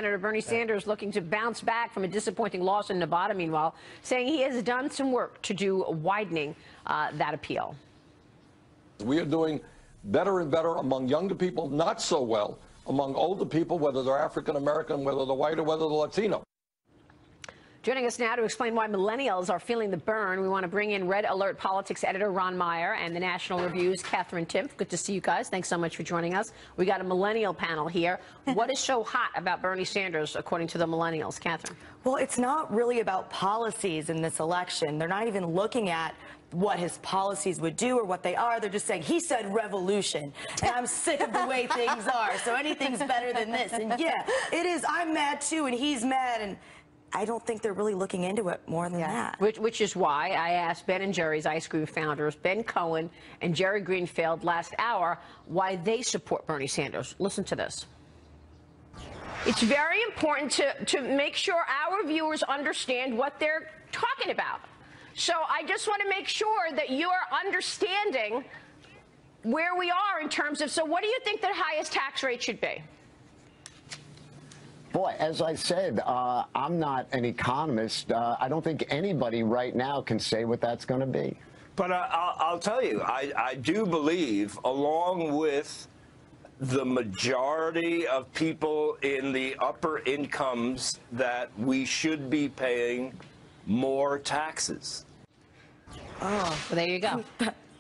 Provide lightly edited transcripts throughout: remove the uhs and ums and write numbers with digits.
Senator Bernie Sanders looking to bounce back from a disappointing loss in Nevada, meanwhile, saying he has done some work to do widening that appeal. We are doing better and better among younger people, not so well among older people, whether they're African American, whether they're white, or whether they're Latino. Joining us now to explain why millennials are feeling the burn, we want to bring in Red Alert Politics editor Ron Meyer and the National Review's Katherine Timpf. Good to see you guys. Thanks so much for joining us. We got a millennial panel here. What is so hot about Bernie Sanders, according to the millennials? Katherine. Well, it's not really about policies in this election. They're not even looking at what his policies would do or what they are. They're just saying, he said revolution, and I'm sick of the way things are, so anything's better than this. And yeah, it is. I'm mad too, and he's mad, and I don't think they're really looking into it more than that. Which is why I asked Ben and Jerry's ice cream founders, Ben Cohen and Jerry Greenfield, last hour, why they support Bernie Sanders. Listen to this. It's very important to make sure our viewers understand what they're talking about. So I just want to make sure that you are understanding where we are in terms of, so what do you think the highest tax rate should be? Boy, as I said, I'm not an economist. I don't think anybody right now can say what that's going to be. But I'll tell you, I do believe, along with the majority of people in the upper incomes, that we should be paying more taxes. Oh, well, there you go.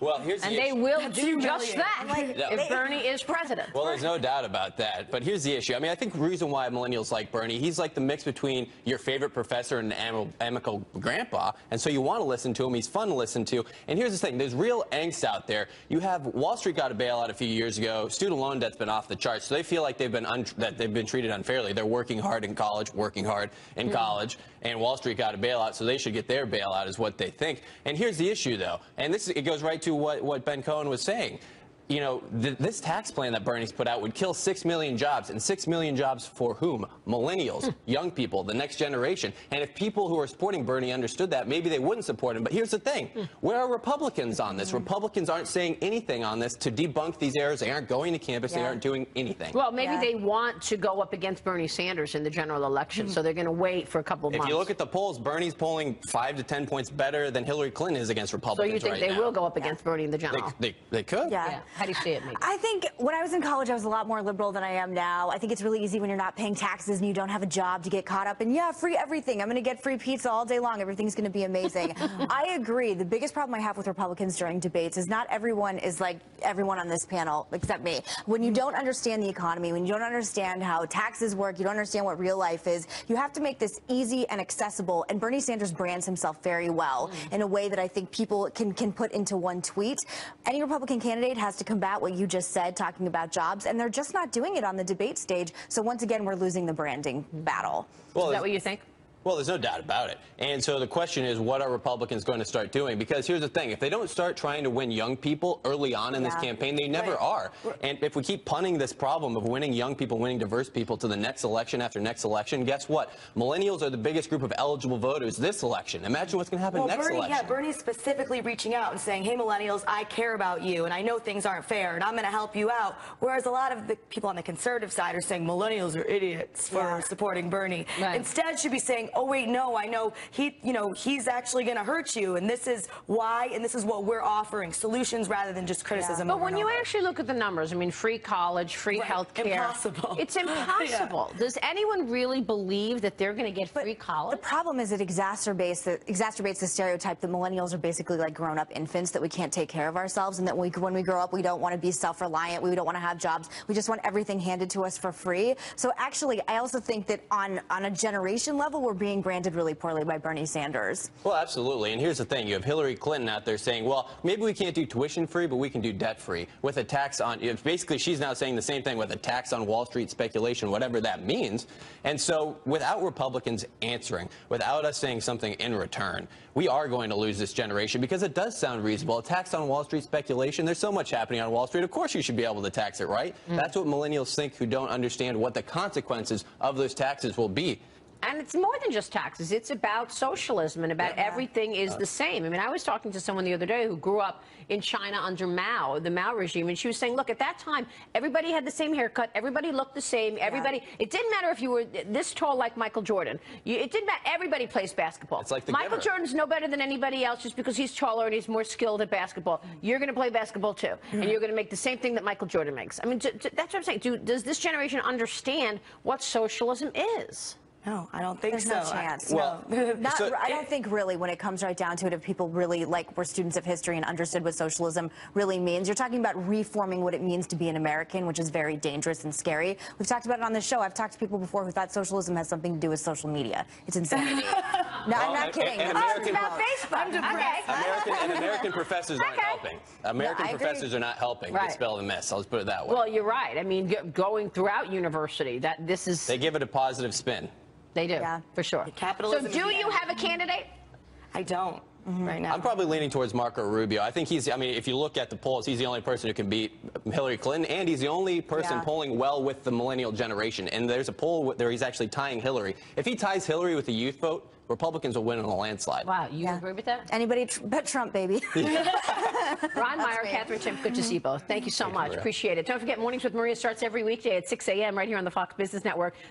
Well, here's the issue. They will do just that if Bernie is president. Well, there's no doubt about that. But here's the issue. I mean, I think the reason why millennials like Bernie, he's like the mix between your favorite professor and an amical grandpa. And so you want to listen to him. He's fun to listen to. And here's the thing. There's real angst out there. You have Wall Street got a bailout a few years ago. Student loan debt's been off the charts. So they feel like they've been treated unfairly. They're working hard in college, and Wall Street got a bailout, so they should get their bailout is what they think. And here's the issue, though. And it goes right to what Ben Cohen was saying. You know, this tax plan that Bernie's put out would kill 6 million jobs. And 6 million jobs for whom? Millennials, young people, the next generation. And if people who are supporting Bernie understood that, maybe they wouldn't support him. But here's the thing. Where are Republicans on this? Republicans aren't saying anything on this to debunk these errors. They aren't going to campus. They aren't doing anything. Well, maybe they want to go up against Bernie Sanders in the general election, so they're going to wait for a couple of months. If you look at the polls, Bernie's polling 5 to 10 points better than Hillary Clinton is against Republicans. So you think they will go up against Bernie in the general? They could. Yeah. How do you see it, maybe? I think when I was in college, I was a lot more liberal than I am now. I think it's really easy when you're not paying taxes and you don't have a job to get caught up in, yeah, free everything. I'm going to get free pizza all day long. Everything's going to be amazing. I agree. The biggest problem I have with Republicans during debates is not everyone is like everyone on this panel, except me. When you don't understand the economy, when you don't understand how taxes work, you don't understand what real life is, you have to make this easy and accessible. And Bernie Sanders brands himself very well in a way that I think people can put into one tweet. Any Republican candidate has to combat what you just said, talking about jobs, and they're just not doing it on the debate stage. So once again, we're losing the branding battle. Well, is that what you think? Well, there's no doubt about it. And so the question is, what are Republicans going to start doing? Because here's the thing. If they don't start trying to win young people early on in this campaign, they never are. And if we keep punting this problem of winning young people, winning diverse people to the next election after next election, guess what? Millennials are the biggest group of eligible voters this election. Imagine what's going to happen next election. Yeah, Bernie's specifically reaching out and saying, hey, millennials, I care about you, and I know things aren't fair, and I'm going to help you out. Whereas a lot of the people on the conservative side are saying millennials are idiots for supporting Bernie. Instead, should be saying, oh, wait, no, I know he's actually going to hurt you, and this is why, and this is what we're offering, solutions rather than just criticism. But when you actually look at the numbers, I mean, free college, free health care. Impossible. It's impossible. Does anyone really believe that they're going to get free college? The problem is it exacerbates the stereotype that millennials are basically like grown-up infants, that we can't take care of ourselves, and that when we grow up, we don't want to be self-reliant, we don't want to have jobs, we just want everything handed to us for free. So actually, I also think that on a generation level, we're being branded really poorly by Bernie Sanders. Well, absolutely. And here's the thing. You have Hillary Clinton out there saying, well, maybe we can't do tuition free, but we can do debt free with a tax on, basically she's now saying the same thing with a tax on Wall Street speculation, whatever that means. And so without Republicans answering, without us saying something in return, we are going to lose this generation, because it does sound reasonable. A tax on Wall Street speculation, there's so much happening on Wall Street. Of course you should be able to tax it, right? That's what millennials think, who don't understand what the consequences of those taxes will be. And it's more than just taxes. It's about socialism and about everything is the same. I mean, I was talking to someone the other day who grew up in China under Mao, the Mao regime, and she was saying, look, at that time, everybody had the same haircut, everybody looked the same, everybody, it didn't matter if you were this tall like Michael Jordan. It didn't matter, everybody plays basketball. It's like the Michael Giver. Jordan's no better than anybody else just because he's taller and he's more skilled at basketball. You're going to play basketball too, and you're going to make the same thing that Michael Jordan makes. I mean, that's what I'm saying. Does this generation understand what socialism is? No, I don't think There's so. no chance. Well, I don't think really, when it comes right down to it, if people really were students of history and understood what socialism really means. You're talking about reforming what it means to be an American, which is very dangerous and scary. We've talked about it on the show. I've talked to people before who thought socialism has something to do with social media. It's insanity. No, I'm not kidding. And It's about Facebook. American professors aren't helping. American professors are not helping dispel the myths. I'll just put it that way. Well, you're right. I mean, going throughout university, They give it a positive spin. They do, for sure. Capitalism. So do you have a candidate? I don't right now. I'm probably leaning towards Marco Rubio. I think I mean, if you look at the polls, he's the only person who can beat Hillary Clinton, and he's the only person polling well with the millennial generation. And there's a poll where he's actually tying Hillary. If he ties Hillary with the youth vote, Republicans will win in a landslide. Wow, you agree with that? Anybody but Trump, baby. Ron Meyer, Katherine Timpf, good to see you both. Thank you so much. Appreciate it. Don't forget, Mornings with Maria starts every weekday at 6 a.m. right here on the Fox Business Network.